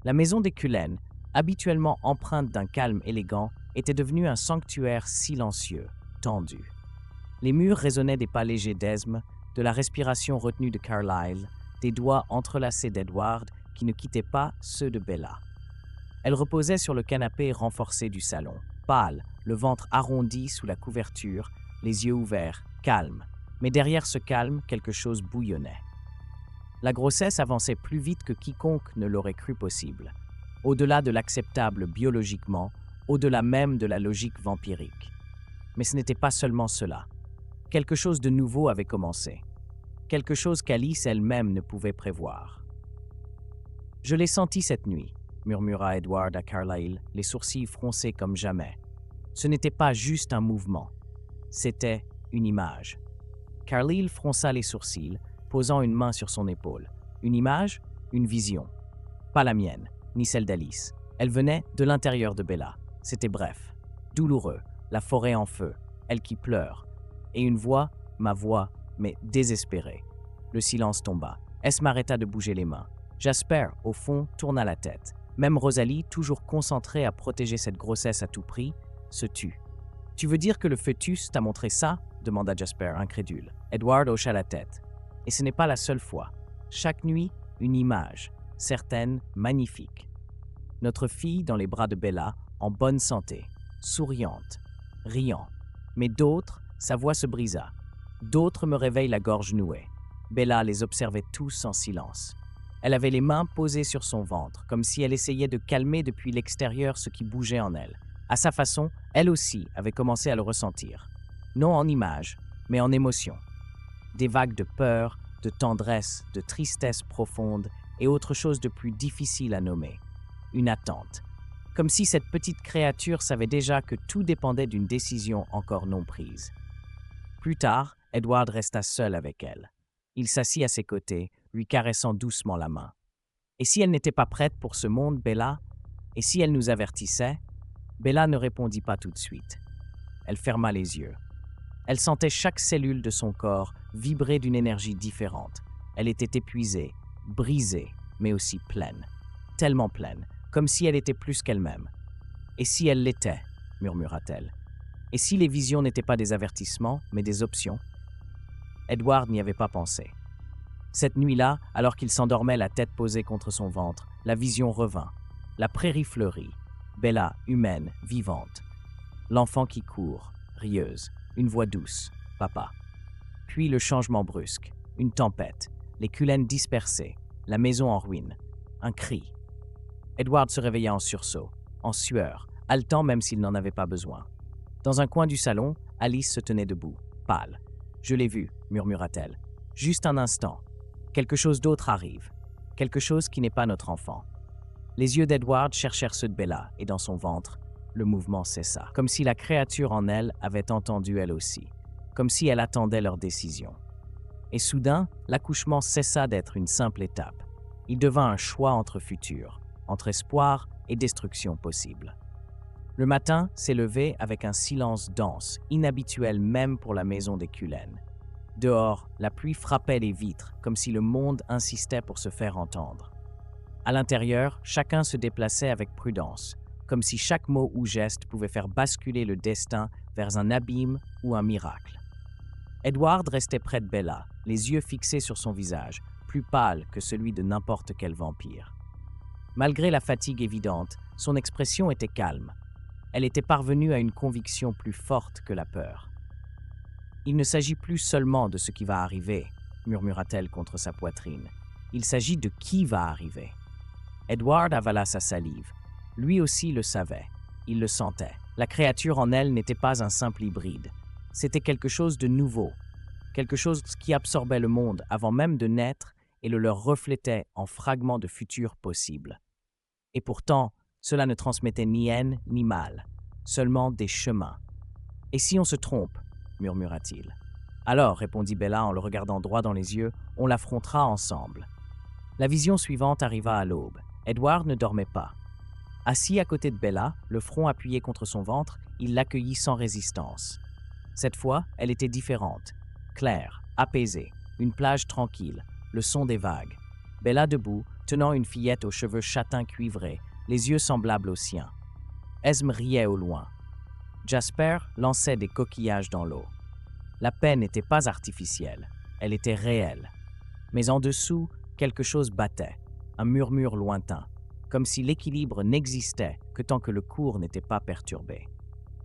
La maison des Cullen, habituellement empreinte d'un calme élégant, était devenue un sanctuaire silencieux, tendu. Les murs résonnaient des pas légers d'Esme, de la respiration retenue de Carlyle, des doigts entrelacés d'Edward qui ne quittaient pas ceux de Bella. Elle reposait sur le canapé renforcé du salon, pâle, le ventre arrondi sous la couverture, les yeux ouverts, calme. Mais derrière ce calme, quelque chose bouillonnait. La grossesse avançait plus vite que quiconque ne l'aurait cru possible, au-delà de l'acceptable biologiquement, au-delà même de la logique vampirique. Mais ce n'était pas seulement cela. Quelque chose de nouveau avait commencé. Quelque chose qu'Alice elle-même ne pouvait prévoir. « Je l'ai senti cette nuit », murmura Edward à Carlyle, les sourcils froncés comme jamais. Ce n'était pas juste un mouvement, c'était une image. Carlyle fronça les sourcils, posant une main sur son épaule. Une image, une vision. Pas la mienne, ni celle d'Alice. Elle venait de l'intérieur de Bella. C'était bref, douloureux, la forêt en feu, elle qui pleure. Et une voix, ma voix, mais désespérée. Le silence tomba. Esme arrêta de bouger les mains. Jasper, au fond, tourna la tête. Même Rosalie, toujours concentrée à protéger cette grossesse à tout prix, se tut. « Tu veux dire que le fœtus t'a montré ça ?» demanda Jasper, incrédule. Edward hocha la tête. Et ce n'est pas la seule fois. Chaque nuit, une image, certaine, magnifique. Notre fille dans les bras de Bella, en bonne santé, souriante, riant. Mais d'autres, sa voix se brisa. D'autres me réveillent la gorge nouée. Bella les observait tous en silence. Elle avait les mains posées sur son ventre, comme si elle essayait de calmer depuis l'extérieur ce qui bougeait en elle. À sa façon, elle aussi avait commencé à le ressentir. Non en images, mais en émotions. Des vagues de peur, de tendresse, de tristesse profonde et autre chose de plus difficile à nommer. Une attente. Comme si cette petite créature savait déjà que tout dépendait d'une décision encore non prise. Plus tard, Edward resta seul avec elle. Il s'assit à ses côtés, lui caressant doucement la main. Et si elle n'était pas prête pour ce monde, Bella? Et si elle nous avertissait? Bella ne répondit pas tout de suite. Elle ferma les yeux. Elle sentait chaque cellule de son corps vibrer d'une énergie différente. Elle était épuisée, brisée, mais aussi pleine. Tellement pleine, comme si elle était plus qu'elle-même. « Et si elle l'était » murmura-t-elle. « Et si les visions n'étaient pas des avertissements, mais des options ?» Edward n'y avait pas pensé. Cette nuit-là, alors qu'il s'endormait la tête posée contre son ventre, la vision revint. La prairie fleurie. Bella, humaine, vivante. L'enfant qui court, rieuse, une voix douce, papa. Puis le changement brusque, une tempête, les Cullen dispersés, la maison en ruine, un cri. Edward se réveilla en sursaut, en sueur, haletant même s'il n'en avait pas besoin. Dans un coin du salon, Alice se tenait debout, pâle. « Je l'ai vu », murmura-t-elle. « Juste un instant. Quelque chose d'autre arrive. Quelque chose qui n'est pas notre enfant. » Les yeux d'Edward cherchèrent ceux de Bella, et dans son ventre, le mouvement cessa, comme si la créature en elle avait entendu elle aussi, comme si elle attendait leur décision. Et soudain, l'accouchement cessa d'être une simple étape. Il devint un choix entre futur, entre espoir et destruction possible. Le matin s'est levé avec un silence dense, inhabituel même pour la maison des Cullen. Dehors, la pluie frappait les vitres, comme si le monde insistait pour se faire entendre. À l'intérieur, chacun se déplaçait avec prudence, comme si chaque mot ou geste pouvait faire basculer le destin vers un abîme ou un miracle. Edward restait près de Bella, les yeux fixés sur son visage, plus pâle que celui de n'importe quel vampire. Malgré la fatigue évidente, son expression était calme. Elle était parvenue à une conviction plus forte que la peur. « Il ne s'agit plus seulement de ce qui va arriver », murmura-t-elle contre sa poitrine. « Il s'agit de qui va arriver. » Edward avala sa salive. Lui aussi le savait. Il le sentait. La créature en elle n'était pas un simple hybride. C'était quelque chose de nouveau. Quelque chose qui absorbait le monde avant même de naître et le leur reflétait en fragments de futur possible. Et pourtant, cela ne transmettait ni haine ni mal, seulement des chemins. « Et si on se trompe ?» murmura-t-il. « Alors, répondit Bella en le regardant droit dans les yeux, on l'affrontera ensemble. » La vision suivante arriva à l'aube. Edward ne dormait pas. Assis à côté de Bella, le front appuyé contre son ventre, il l'accueillit sans résistance. Cette fois, elle était différente, claire, apaisée, une plage tranquille, le son des vagues. Bella debout, tenant une fillette aux cheveux châtains cuivrés, les yeux semblables aux siens. Esme riait au loin. Jasper lançait des coquillages dans l'eau. La paix n'était pas artificielle, elle était réelle. Mais en dessous, quelque chose battait, un murmure lointain, comme si l'équilibre n'existait que tant que le cours n'était pas perturbé.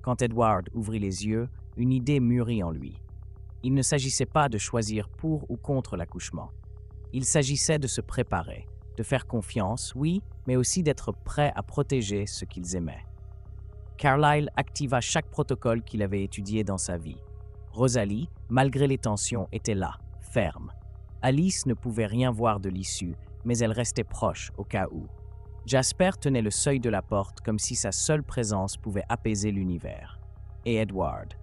Quand Edward ouvrit les yeux, une idée mûrit en lui. Il ne s'agissait pas de choisir pour ou contre l'accouchement. Il s'agissait de se préparer, de faire confiance, oui, mais aussi d'être prêt à protéger ce qu'ils aimaient. Carlyle activa chaque protocole qu'il avait étudié dans sa vie. Rosalie, malgré les tensions, était là, ferme. Alice ne pouvait rien voir de l'issue, mais elle restait proche au cas où. Jasper tenait le seuil de la porte comme si sa seule présence pouvait apaiser l'univers. Et Edward.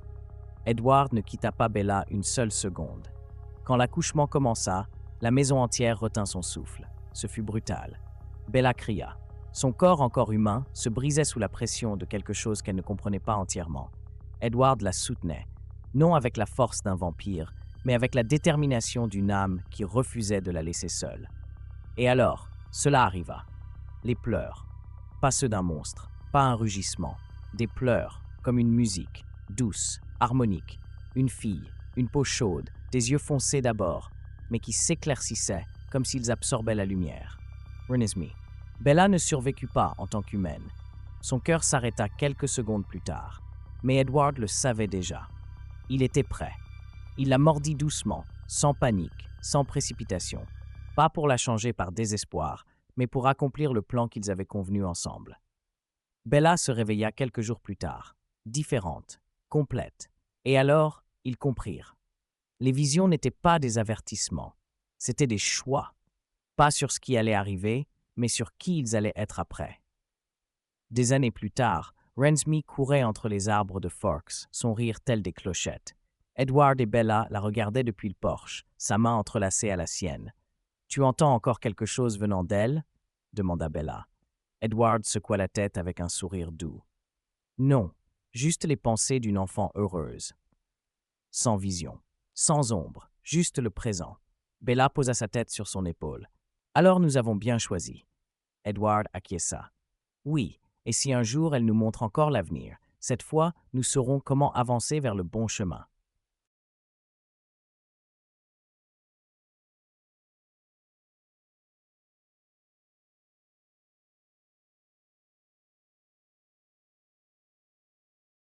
Edward ne quitta pas Bella une seule seconde. Quand l'accouchement commença, la maison entière retint son souffle. Ce fut brutal. Bella cria. Son corps encore humain se brisait sous la pression de quelque chose qu'elle ne comprenait pas entièrement. Edward la soutenait, non avec la force d'un vampire, mais avec la détermination d'une âme qui refusait de la laisser seule. Et alors, cela arriva. Les pleurs. Pas ceux d'un monstre, pas un rugissement. Des pleurs, comme une musique, douce, harmonique. Une fille, une peau chaude, des yeux foncés d'abord, mais qui s'éclaircissaient comme s'ils absorbaient la lumière. Renesmee. Bella ne survécut pas en tant qu'humaine. Son cœur s'arrêta quelques secondes plus tard. Mais Edward le savait déjà. Il était prêt. Il la mordit doucement, sans panique, sans précipitation. Pas pour la changer par désespoir, mais pour accomplir le plan qu'ils avaient convenu ensemble. Bella se réveilla quelques jours plus tard, différente, complète. Et alors, ils comprirent. Les visions n'étaient pas des avertissements, c'étaient des choix. Pas sur ce qui allait arriver, mais sur qui ils allaient être après. Des années plus tard, Renesmee courait entre les arbres de Forks, son rire tel des clochettes. Edward et Bella la regardaient depuis le porche, sa main entrelacée à la sienne. « Tu entends encore quelque chose venant d'elle » demanda Bella. Edward secoua la tête avec un sourire doux. « Non, juste les pensées d'une enfant heureuse. » Sans vision, sans ombre, juste le présent. Bella posa sa tête sur son épaule. « Alors nous avons bien choisi. » Edward acquiesça. « Oui, et si un jour elle nous montre encore l'avenir, cette fois, nous saurons comment avancer vers le bon chemin. »